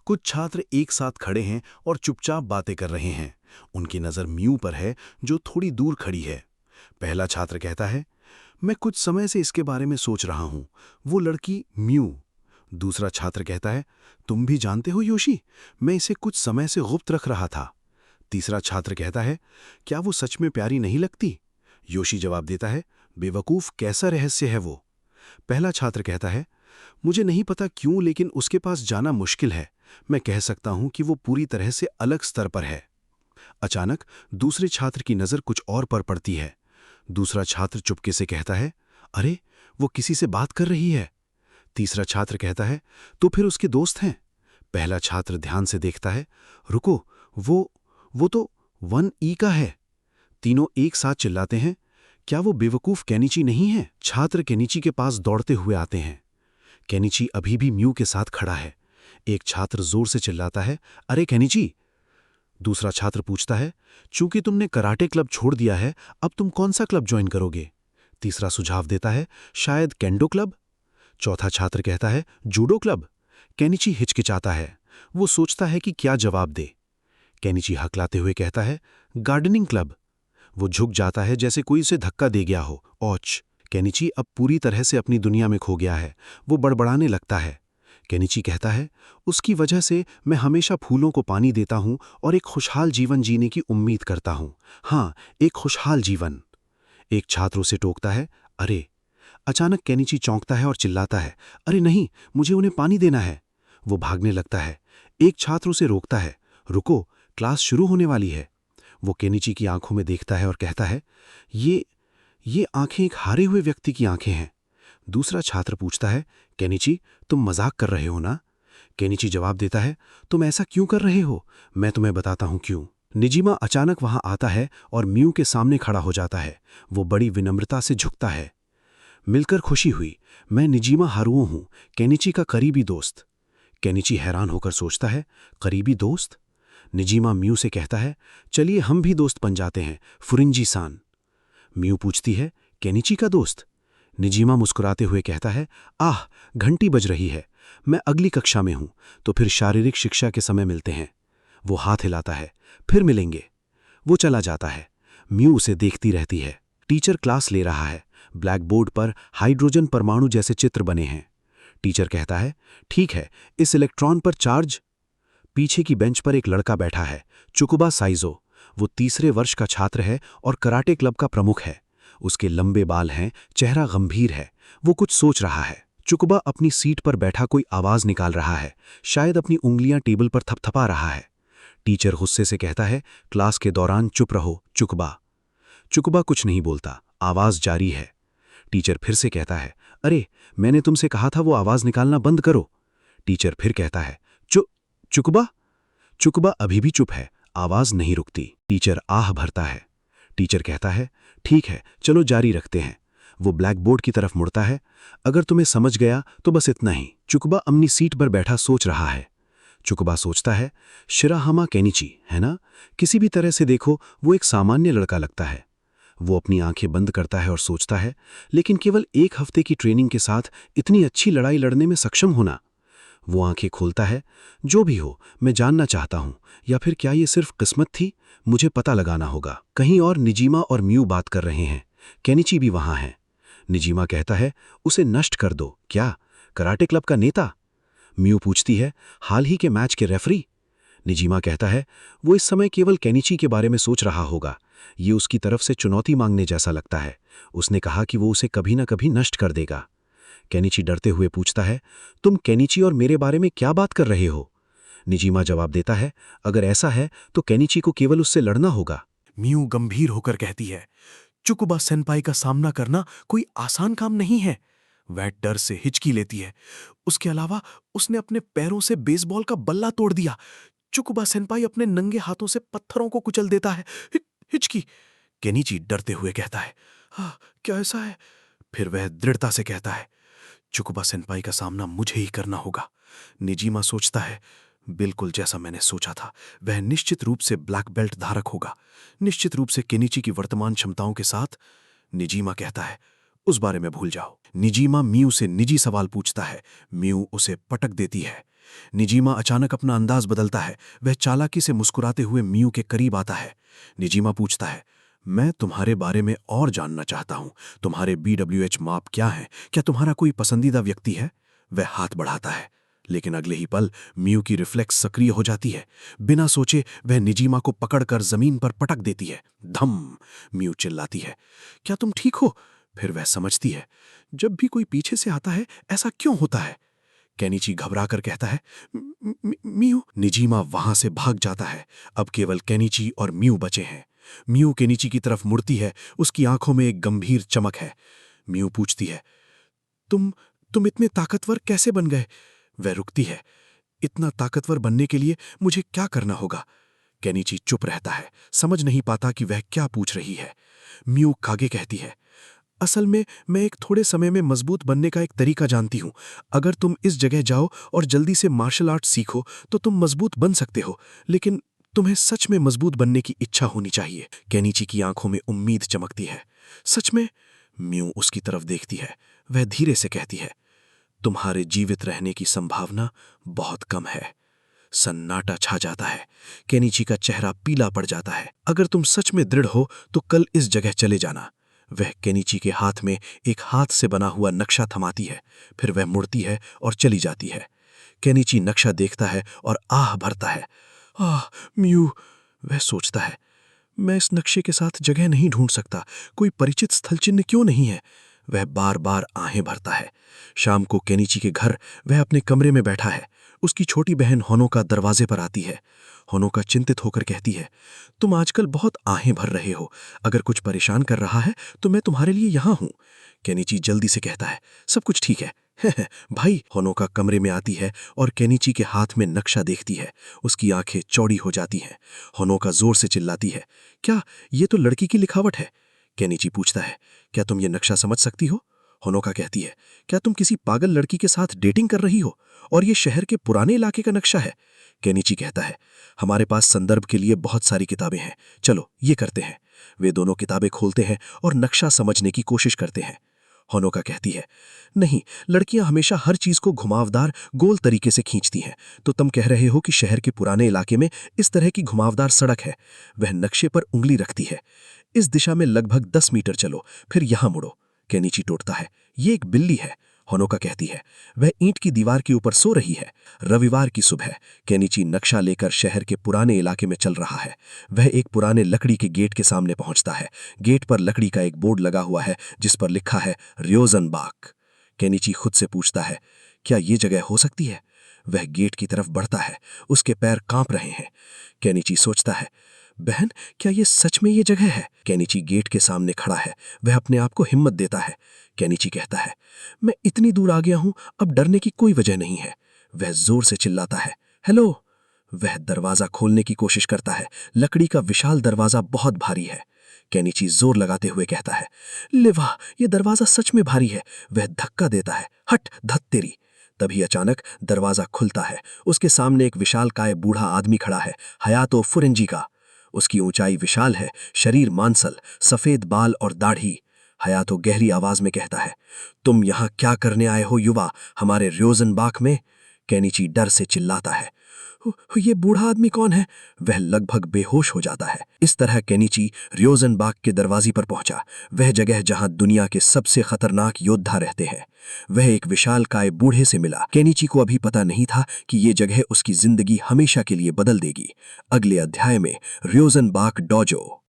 कुछ छात्र एक साथ खड़े हैं और चुपचाप बातें कर रहे हैं। उनकी नज़र म्यू पर है, जो थोड़ी दूर खड़ी है। पहला छात्र कहता है, मैं कुछ समय से इसके बारे में सोच रहा हूँ। वो लड़की म्यू। दूसरा छात्र कहता है, तुम भी जानते हो योशी, मैं इसे कुछ समय से गुप्त रख रहा था। तीसरा छात्र कहता है, क्या वो सच में प्यारी नहीं लगती? योशी जवाब देता है, बेवकूफ़, कैसा रहस्य है वो? पहला छात्र कहता है, मुझे नहीं पता क्यों, लेकिन उसके पास जाना मुश्किल है। मैं कह सकता हूं कि वो पूरी तरह से अलग स्तर पर है। अचानक दूसरे छात्र की नज़र कुछ और पर पड़ती है। दूसरा छात्र चुपके से कहता है, अरे, वो किसी से बात कर रही है। तीसरा छात्र कहता है, तो फिर उसके दोस्त हैं? पहला छात्र ध्यान से देखता है, रुको, वो तो 1E का है। तीनों एक साथ चिल्लाते हैं, क्या वो बेवकूफ़ केनिची नहीं है? छात्र केनिची के पास दौड़ते हुए आते हैं। केनिची अभी भी म्यू के साथ खड़ा है। एक छात्र जोर से चिल्लाता है, अरे केनिची! दूसरा छात्र पूछता है, चूंकि तुमने कराटे क्लब छोड़ दिया है, अब तुम कौन सा क्लब ज्वाइन करोगे? तीसरा सुझाव देता है, शायद केंडो क्लब। चौथा छात्र कहता है, जूडो क्लब। केनिची हिचकिचाता है। वो सोचता है कि क्या जवाब दे। केनिची हकलाते हुए कहता है, गार्डनिंग क्लब। वो झुक जाता है जैसे कोई उसे धक्का दे गया हो। औच! केनिची अब पूरी तरह से अपनी दुनिया में खो गया है। वो बड़बड़ाने लगता है। केनिची कहता है, उसकी वजह से मैं हमेशा फूलों को पानी देता हूं और एक खुशहाल जीवन जीने की उम्मीद करता हूं। हाँ, एक खुशहाल जीवन। एक छात्र उसे टोकता है, अरे! अचानक केनिची चौंकता है और चिल्लाता है, अरे नहीं, मुझे उन्हें पानी देना है। वो भागने लगता है। एक छात्र उसे रोकता है, रुको, क्लास शुरू होने वाली है। वो केनिची की आंखों में देखता है और कहता है, ये आंखें एक हारे हुए व्यक्ति की आंखें हैं। दूसरा छात्र पूछता है, केनिची, तुम मजाक कर रहे हो ना? केनिची जवाब देता है, तुम ऐसा क्यों कर रहे हो? मैं तुम्हें बताता हूं क्यों। निजिमा अचानक वहां आता है और म्यू के सामने खड़ा हो जाता है। वो बड़ी विनम्रता से झुकता है। मिलकर खुशी हुई। मैं निजिमा हारुओ हूं, केनिची का करीबी दोस्त। केनिची हैरान होकर सोचता है, करीबी दोस्त? निजिमा म्यू से कहता है, चलिए हम भी दोस्त बन जाते हैं, फुरिंजी सान। म्यू पूछती है, केनिची का दोस्त? निजिमा मुस्कुराते हुए कहता है, आह, घंटी बज रही है। मैं अगली कक्षा में हूं, तो फिर शारीरिक शिक्षा के समय मिलते हैं। वो हाथ हिलाता है, फिर मिलेंगे। वो चला जाता है। म्यू उसे देखती रहती है। टीचर क्लास ले रहा है। ब्लैक बोर्ड पर हाइड्रोजन परमाणु जैसे चित्र बने हैं। टीचर कहता है, ठीक है, इस इलेक्ट्रॉन पर चार्ज। पीछे की बेंच पर एक लड़का बैठा है, चुकुबा साइजो। वो तीसरे वर्ष का छात्र है और कराटे क्लब का प्रमुख है। उसके लंबे बाल हैं, चेहरा गंभीर है। वो कुछ सोच रहा है। चुकुबा अपनी सीट पर बैठा कोई आवाज निकाल रहा है, शायद अपनी उंगलियां टेबल पर थपथपा रहा है। टीचर गुस्से से कहता है, क्लास के दौरान चुप रहो, चुकुबा। चुकुबा कुछ नहीं बोलता, आवाज जारी है। टीचर फिर से कहता है, अरे, मैंने तुमसे कहा था वो आवाज निकालना बंद करो। टीचर फिर कहता है, चुकुबा। चुकुबा अभी भी चुप है, आवाज नहीं रुकती। टीचर आह भरता है। टीचर कहता है, ठीक है, चलो जारी रखते हैं। वो ब्लैक बोर्ड की तरफ मुड़ता है, अगर तुम्हें समझ गया तो बस इतना ही। चुकुबा अपनी सीट पर बैठा सोच रहा है। चुकुबा सोचता है, शिराहामा केनिची, है ना? किसी भी तरह से देखो, वो एक सामान्य लड़का लगता है। वो अपनी आंखें बंद करता है और सोचता है, लेकिन केवल एक हफ्ते की ट्रेनिंग के साथ इतनी अच्छी लड़ाई लड़ने में सक्षम होना। वो आंखें खोलता है, जो भी हो, मैं जानना चाहता हूं, या फिर क्या ये सिर्फ किस्मत थी? मुझे पता लगाना होगा। कहीं और निजिमा और म्यू बात कर रहे हैं। केनिची भी वहां है। निजिमा कहता है, उसे नष्ट कर दो। क्या? कराटे क्लब का नेता? म्यू पूछती है, हाल ही के मैच के रेफरी? निजिमा कहता है, वो इस समय केवल केनिची के बारे में सोच रहा होगा। ये उसकी तरफ से चुनौती मांगने जैसा लगता है। उसने कहा कि वो उसे कभी ना कभी नष्ट कर देगा। केनिची डरते हुए पूछता है, तुम केनिची और मेरे बारे में क्या बात कर रहे हो? निजिमा जवाब देता है, अगर ऐसा है तो केनिची को केवल उससे लड़ना होगा। म्यू गंभीर होकर कहती है, चुकुबा सेनपाई का सामना करना कोई आसान काम नहीं है। वह डर से हिचकी लेती है। उसके अलावा उसने अपने पैरों से बेसबॉल का बल्ला तोड़ दिया। चुकुबा सेनपाई अपने नंगे हाथों से पत्थरों को कुचल देता है। हिचकी। केनिची डरते हुए कहता है, हाँ, क्या ऐसा है? फिर वह दृढ़ता से कहता है, चुकुबा सेनपाई का सामना मुझे ही करना होगा। निजिमा सोचता है, बिल्कुल जैसा मैंने सोचा था। वह निश्चित रूप से ब्लैक बेल्ट धारक होगा, निश्चित रूप से केनिची की वर्तमान क्षमताओं के साथ। निजिमा कहता है, उस बारे में भूल जाओ। निजिमा म्यू से निजी सवाल पूछता है। म्यू उसे पटक देती है। निजीमा अचानक अपना अंदाज बदलता है। वह चालाकी से मुस्कुराते हुए मियू के करीब आता है। निजीमा पूछता है, मैं तुम्हारे बारे में और जानना चाहता हूं। तुम्हारे BWH माप क्या है? क्या तुम्हारा कोई पसंदीदा व्यक्ति है? वह हाथ बढ़ाता है, लेकिन अगले ही पल मियू की रिफ्लेक्स सक्रिय हो जाती है। बिना सोचे वह निजीमा को पकड़कर जमीन पर पटक देती है। धम! मियू चिल्लाती है, क्या तुम ठीक हो? फिर वह समझती है, जब भी कोई पीछे से आता है ऐसा क्यों होता है? केनिची घबराकर कहता है, मियू। निजीमा वहां से भाग जाता है। अब केवल केनिची और मियू बचे हैं। मियू केनिची की तरफ मुड़ती है। उसकी आंखों में एक गंभीर चमक है। मियू पूछती है, तुम तुम इतने ताकतवर कैसे बन गए? वह रुकती है। इतना ताकतवर बनने के लिए मुझे क्या करना होगा? केनिची चुप रहता है, समझ नहीं पाता कि वह क्या पूछ रही है। मियू कागे कहती है, असल में मैं एक थोड़े समय में मजबूत बनने का एक तरीका जानती हूं। अगर तुम इस जगह जाओ और जल्दी से मार्शल आर्ट सीखो तो तुम मजबूत बन सकते हो, लेकिन तुम्हें सच में मजबूत बनने की इच्छा होनी चाहिए। केनिची की आंखों में उम्मीद चमकती है। सच में? म्यू उसकी तरफ देखती है। वह धीरे से कहती है, तुम्हारे जीवित रहने की संभावना बहुत कम है। सन्नाटा छा जाता है। केनिची का चेहरा पीला पड़ जाता है। अगर तुम सच में दृढ़ हो तो कल इस जगह चले जाना। वह केनिची के हाथ में एक हाथ से बना हुआ नक्शा थमाती है। फिर वह मुड़ती है और चली जाती है। केनिची नक्शा देखता है और आह भरता है। आह, म्यू। वह सोचता है, मैं इस नक्शे के साथ जगह नहीं ढूंढ सकता। कोई परिचित स्थल चिन्ह क्यों नहीं है? वह बार बार आहें भरता है। शाम को केनिची के घर वह अपने कमरे में बैठा है। उसकी छोटी बहन होनोका दरवाजे पर आती है। होनोका चिंतित होकर कहती है, तुम आजकल बहुत आहें भर रहे हो। अगर कुछ परेशान कर रहा है तो मैं तुम्हारे लिए यहां हूं। केनिची जल्दी से कहता है, सब कुछ ठीक है। भाई। होनोका कमरे में आती है और केनिची के हाथ में नक्शा देखती है। उसकी आंखें चौड़ी हो जाती हैं। होनोका जोर से चिल्लाती है, क्या ये तो लड़की की लिखावट है? केनिची पूछता है, क्या तुम ये नक्शा समझ सकती हो? होनोका कहती है, क्या तुम किसी पागल लड़की के साथ डेटिंग कर रही हो? और ये शहर के पुराने इलाके का नक्शा है। केनिची कहता है, हमारे पास संदर्भ के लिए बहुत सारी किताबें हैं। चलो ये करते हैं। वे दोनों किताबें खोलते हैं और नक्शा समझने की कोशिश करते हैं। होनोका कहती है, नहीं, लड़कियां हमेशा हर चीज को घुमावदार गोल तरीके से खींचती हैं। तो तुम कह रहे हो कि शहर के पुराने इलाके में इस तरह की घुमावदार सड़क है। वह नक्शे पर उंगली रखती है। इस दिशा में लगभग 10 मीटर चलो, फिर यहां मुड़ो। केनिची टोकता है, ये एक बिल्ली है। होनोका कहती है, वह ईंट की दीवार के ऊपर सो रही है। रविवार की सुबह केनिची नक्शा लेकर शहर के पुराने इलाके में चल रहा है। वह एक पुराने लकड़ी के गेट के सामने पहुंचता है। गेट पर लकड़ी का एक बोर्ड लगा हुआ है जिस पर लिखा है रियोजनबाग। केनिची खुद से पूछता है, क्या ये जगह हो सकती है? वह गेट की तरफ बढ़ता है। उसके पैर कांप रहे हैं। केनिची सोचता है, बहन, क्या ये सच में ये जगह है? केनिची गेट के सामने खड़ा है। वह अपने आप को हिम्मत देता है। केनिची कहता है, मैं इतनी दूर आ गया हूं, अब डरने की कोई वजह नहीं है। वह जोर से चिल्लाता है, हेलो। वह दरवाजा खोलने की कोशिश करता है। लकड़ी का विशाल दरवाजा बहुत भारी है। केनिची जोर लगाते हुए कहता है, लिवा, ये दरवाजा सच में भारी है। वह धक्का देता है, हट, धत तेरी। तभी अचानक दरवाजा खुलता है। उसके सामने एक विशालकाय बूढ़ा आदमी खड़ा है, हयातो फुरेंजी का। उसकी ऊंचाई विशाल है, शरीर मांसल, सफेद बाल और दाढ़ी। हयातो गहरी आवाज में कहता है, तुम यहां क्या करने आए हो युवा, हमारे रियोजनबाग में? केनिची डर से चिल्लाता है, ये बूढ़ा आदमी कौन है? वह लगभग बेहोश हो जाता है। इस तरह केनिची रियोजनबाग के दरवाजे पर पहुंचा, वह जगह जहां दुनिया के सबसे खतरनाक योद्धा रहते हैं। वह एक विशालकाय बूढ़े से मिला। केनिची को अभी पता नहीं था कि ये जगह उसकी जिंदगी हमेशा के लिए बदल देगी। अगले अध्याय में रियोजनबाग डोजो।